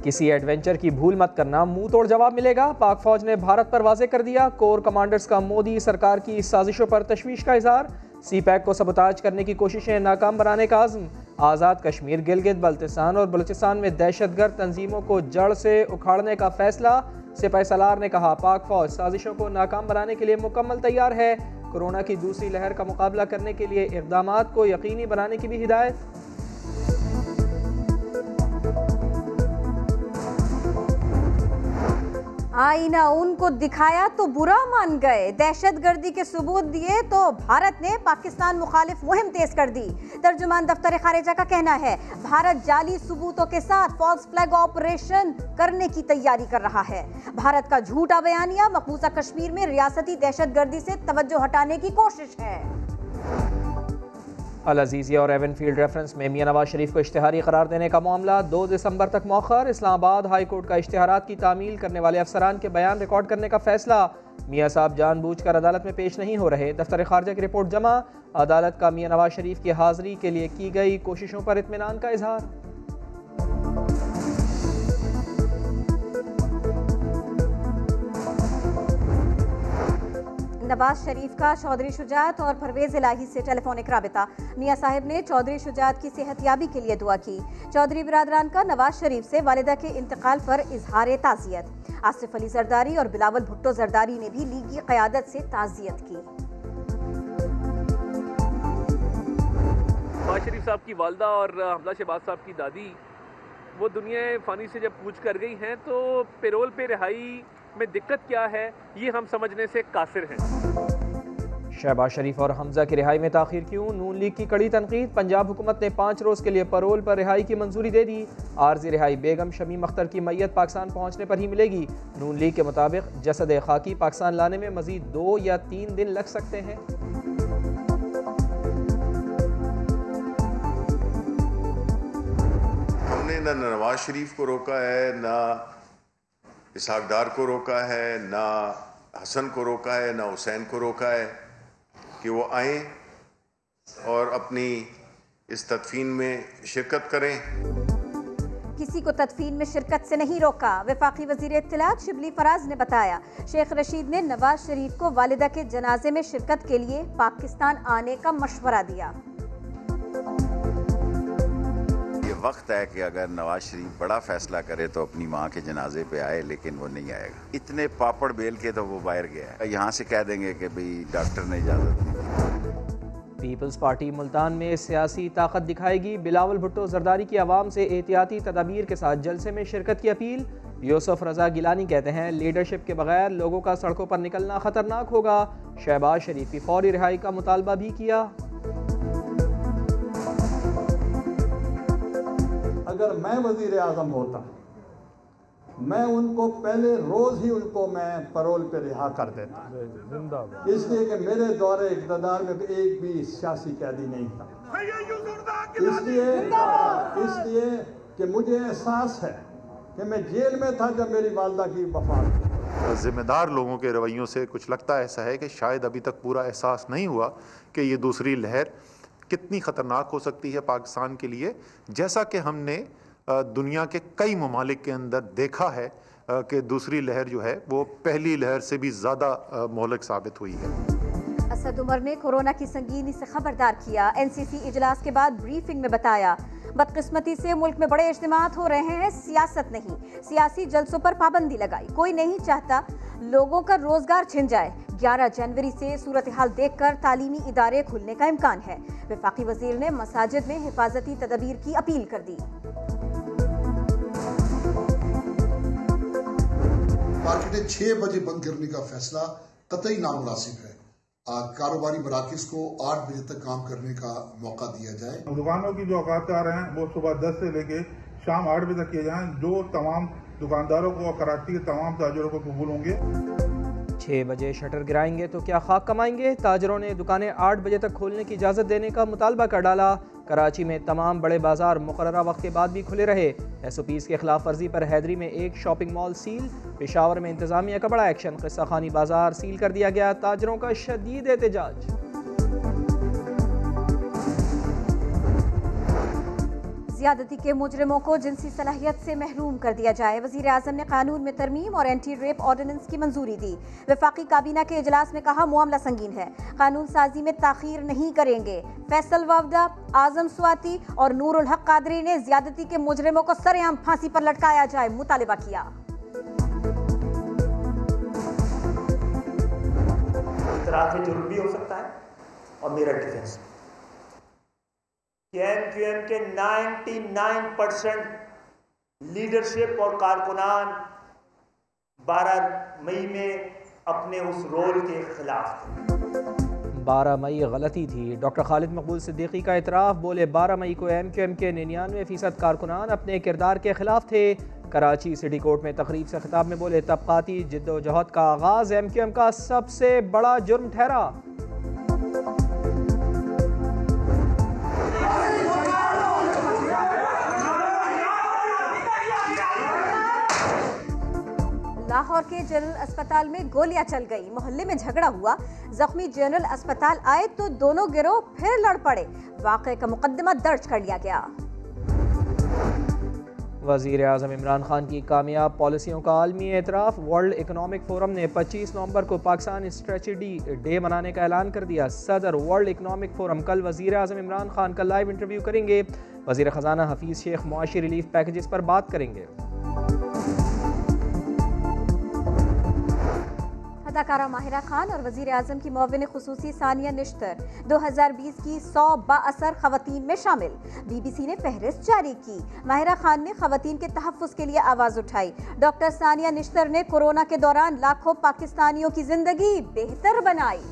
किसी एडवेंचर की भूल मत करना, मुंह तोड़ जवाब मिलेगा। पाक फौज ने भारत पर वाजे कर दिया। कोर कमांडर्स का मोदी सरकार की साजिशों पर तशवीश का इजहार। सी पैक को सबोताज करने की कोशिशें नाकाम बनाने का आज़म। आज़ाद कश्मीर, गिलगित बल्तिस्तान और बलूचिस्तान में दहशतगर्द तंजीमों को जड़ से उखाड़ने का फैसला। सिपाही सलार ने कहा, पाक फौज साजिशों को नाकाम बनाने के लिए मुकम्मल तैयार है। कोरोना की दूसरी लहर का मुकाबला करने के लिए इक़दामात को यकीनी बनाने की भी हिदायत। आईना उनको दिखाया तो बुरा मान गए। दहशतगर्दी के सबूत दिए तो भारत ने पाकिस्तान मुखालिफ मुहिम तेज कर दी। तर्जुमान दफ्तर खारिजा का कहना है, भारत जाली सबूतों के साथ फॉल्स फ्लैग ऑपरेशन करने की तैयारी कर रहा है। भारत का झूठा बयानिया मकबूजा कश्मीर में रियासती दहशतगर्दी से तवज्जो हटाने की कोशिश है। अल अजीज़िया और एवनफील्ड रेफरेंस में मियां नवाज शरीफ को इश्तिहारी करार देने का मामला 2 दिसंबर तक मौखर। इस्लामाबाद हाई कोर्ट का इश्तिहारात की तामील करने वाले अफसरान के बयान रिकॉर्ड करने का फैसला। मियां साहब जानबूझकर अदालत में पेश नहीं हो रहे। दफ्तर खारजा की रिपोर्ट जमा। अदालत का मियां नवाज शरीफ की हाजिरी के लिए की गई कोशिशों पर इत्मीनान का इजहार। नवाज शरीफ का चौधरी शुजात और परवेज इलाही से टेलीफोनिक राबिता। मियां साहिब ने चौधरी शुजात की सेहतयाबी के लिए दुआ की। चौधरी बिरादरान का नवाज शरीफ से वालिदा के इंतकाल पर इजहार ताज़ियत। आसिफ अली जरदारी और बिलावल भुट्टो जरदारी ने भी लीगी क़यादत से ताज़ियत की। नवाज शरीफ साहब की वालदा और हमजा शहबाज साहब की दादी वो दुनिया फ़ानी से जब कूच कर गई हैं तो पेरोल पे रिहाई में दिक्कत क्या है ये हम समझने से कासिर हैं। शहबाज शरीफ और हमजा की रिहाई में ताखीर क्यों? नून लीग की कड़ी तनकीद। पंजाब हुकूमत ने 5 रोज़ के लिए परोल पर रिहाई की मंजूरी दे दी। आर्जी रिहाई बेगम शमीम अख्तर की मैयत पाकिस्तान पहुँचने पर ही मिलेगी। नून लीग के मुताबिक जसद खाकी पाकिस्तान लाने में मजीद 2 या 3 दिन लग सकते हैं। हमने न नवाज शरीफ को रोका है, ना इसहाक डार को रोका है, ना हसन को रोका है, ना हुसैन को रोका है कि वो आएँ और अपनी इस तदफीन में शिरकत करें। किसी को तदफीन में शिरकत से नहीं रोका। वफाकी वजीर इत्तलात शिबली फराज ने बताया, शेख रशीद ने नवाज शरीफ को वालिदा के जनाजे में शिरकत के लिए पाकिस्तान आने का मशवरा दिया। वक्त है कि अगर नवाज शरीफ बड़ा फैसला करे तो अपनी माँ के जनाजे पे आए, लेकिन वो नहीं आएगा। इतने पापड़ बेल के तो वो बाहर गया है। यहाँ से कह देंगे कि भाई डॉक्टर ने इजाज़त नहीं दी। पीपल्स पार्टी मुल्तान में सियासी ताकत दिखाएगी। बिलावल भुट्टो जरदारी की आवाम से एहतियाती तदाबीर के साथ जलसे में शिरकत की अपील। यूसुफ रजा गिलानी कहते हैं, लीडरशिप के बगैर लोगों का सड़कों पर निकलना खतरनाक होगा। शहबाज शरीफ की फौरी रिहाई का मुतालबा भी किया। अगर मैं वज़ीर आज़म होता, मैं उनको पहले रोज़ ही उनको मैं परोल पे रिहा कर देता, इसलिए कि मेरे दौरे इक़्तिदार में एक भी सियासी कैदी नहीं था। इसलिए कि मुझे एहसास है कि मैं जेल में था जब मेरी वालदा की वफ़ात हुई। ज़िम्मेदार लोगों के रवैयों से कुछ लगता ऐसा है कि शायद अभी तक पूरा एहसास नहीं हुआ कि ये दूसरी लहर कितनी ख़तरनाक हो सकती है पाकिस्तान के लिए, जैसा कि हमने दुनिया के कई ममालिक के अंदर देखा है कि दूसरी लहर जो है वो पहली लहर से भी ज़्यादा मोहलक साबित हुई है। असद उमर ने कोरोना की संगीनी से खबरदार किया। एनसीसी इजलास के बाद ब्रीफिंग में बताया, बदकिस्मती से मुल्क में बड़े इज्तिमात हो रहे हैं, सियासत नहीं। सियासी जलसों पर पाबंदी लगाई। कोई नहीं चाहता लोगों का रोजगार छिन जाए। 11 जनवरी से सूरत हाल देखकर तालीमी इदारे खुलने का इम्कान है। वफाकी वजीर ने मसाजिद में हिफाजती तदबीर की अपील कर दी। मार्केटें 6 बजे बंद करने का फैसला कतई नामुनासिब है। कारोबारी मराकज़ को 8 बजे तक काम करने का मौका दिया जाए। दुकानों की जो औकात हैं वो सुबह 10 से लेके शाम 8 बजे तक किए जाएं, जो तमाम दुकानदारों को और कराची के तमाम ताजरों को कबूल होंगे। 6 बजे शटर गिराएंगे तो क्या खाक कमाएंगे? ताजरों ने दुकानें 8 बजे तक खोलने की इजाज़त देने का मुतालबा कर डाला। कराची में तमाम बड़े बाजार मुकर्ररा वक्त के बाद भी खुले रहे। SOPs के खिलाफ वर्जी पर हैदरी में एक शॉपिंग मॉल सील। पेशावर में इंतजामिया का बड़ा एक्शन। किस्सा खानी बाजार सील कर दिया गया। ताजरों का शदीद एहतजाज। ज्यादती के मुजरिमों को जिनसी सलाहियत से महरूम कर दिया जाए। वजीर आजम ने कानून में तरमीम और एंटी रेप ऑर्डिनेंस की मंजूरी दी। वफाकी काबीना के इजलास में कहा मामला संगीन है, कानून साजी में ताखीर नहीं करेंगे। फैसल वावदा, आजम स्वाति और नूरुल हक कादरी ने ज्यादती के मुजरिमों को सरेआम फांसी पर लटकाया जाए मुतालिबा किया। इतराफ़ जुर्म भी हो सकता है और मेरा डिफेंस एमक्यूएम के 99% लीडरशिप और कारकुनान 12 मई में अपने उस रोल के खिलाफ थे। 12 मई गलती थी। डॉक्टर खालिद मकबूल सिद्दीकी का इतराफ़, बोले 12 मई को एमक्यूएम के 99% कारकुनान अपने किरदार के खिलाफ थे। कराची सिटी कोर्ट में तकरीब से खिताब में बोले तबकाती जिद्दोजहद का आगाज़ एमक्यूएम का सबसे बड़ा जुर्म ठहरा। लाहौर के जनरल अस्पताल में गोलियां चल गई, मोहल्ले में झगड़ा हुआ, जख्मी जनरल अस्पताल आए तो दोनों गिरोह फिर लड़ पड़े। वाक़े का मुकदमा दर्ज कर लिया गया। वज़ीर आज़म इमरान खान की कामयाब पॉलिसियों का आलमी एतराफ़। वर्ल्ड इकनॉमिक फोरम ने 25 नवंबर को पाकिस्तान स्ट्रेटजी डे मनाने का ऐलान कर दिया। सदर वर्ल्ड इकनॉमिक फोरम कल वज़ीर आज़म इमरान खान का लाइव इंटरव्यू करेंगे। वज़ीर ख़जाना हफीज़ शेख मुआशी रिलीफ पैकेजेस पर बात करेंगे। अदाकारा माहिरा खान और वज़ीर आज़म की मुअव्विन खुसूसी सानिया निश्तर 2020 की 100 बाअसर ख़वातीन में शामिल। BBC ने फहरिस्त जारी की। माहिरा खान ने ख़वातीन के तहफ़्फ़ुज़ के लिए आवाज़ उठाई। डॉक्टर सानिया निश्तर ने कोरोना के दौरान लाखों पाकिस्तानियों की ज़िंदगी बेहतर बनाई।